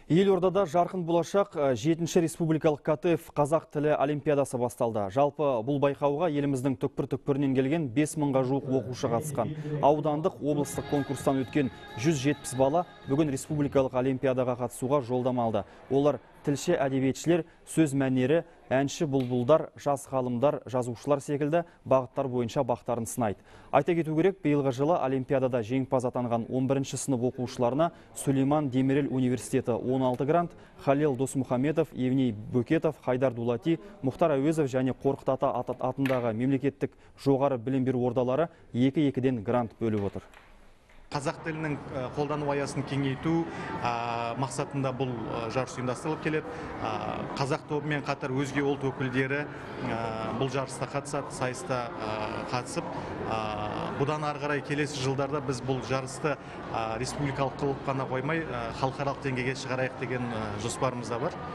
Елордада жарқын болашақ 7-ші республикалық КТФ қазақ тілі олимпиадасы басталды. Жалпы бұл байқауға еліміздің түкпір-түкпірінен келген 5000-ға жуық оқушы қатысқан. Аудандық облыстық конкурстан өткен 170 бала бүгін республикалық олимпиадаға қатысуға жолдама алды. Олар тілші әдебиетшілер, сөз мәнері, әнші бұлбұлдар, жас ғалымдар, жазушылар секілді бағыттар бойынша бақтарын сынайды. Айта кету керек, биылғы жылы олимпиадада жеңімпаз атанған 11-ші сынып оқушыларына Сулейман Демирел университеті 16 грант, Халел Досмухамедов, Евней Бөкетов, Хайдар Дулати, Мұхтар Әуезов және Қорқыт Ата атындағы мемлекеттік жоғары білім беру ордалары 2-2-ден грант бөліп отыр. Қазақ тілінің қолдану аясын кеңейту мақсатында бұл жарыс ұйымдастырылып келеді. Қазақ тобымен қатар өзге ұлт өкілдері бұл жарыста қатысады, сайыста қатысып, бұдан ары қарай келесі жылдарда біз бұл жарысты республикалық қылып қана қоймай, халықаралық деңгейге шығарайық деген жоспарымыз да бар.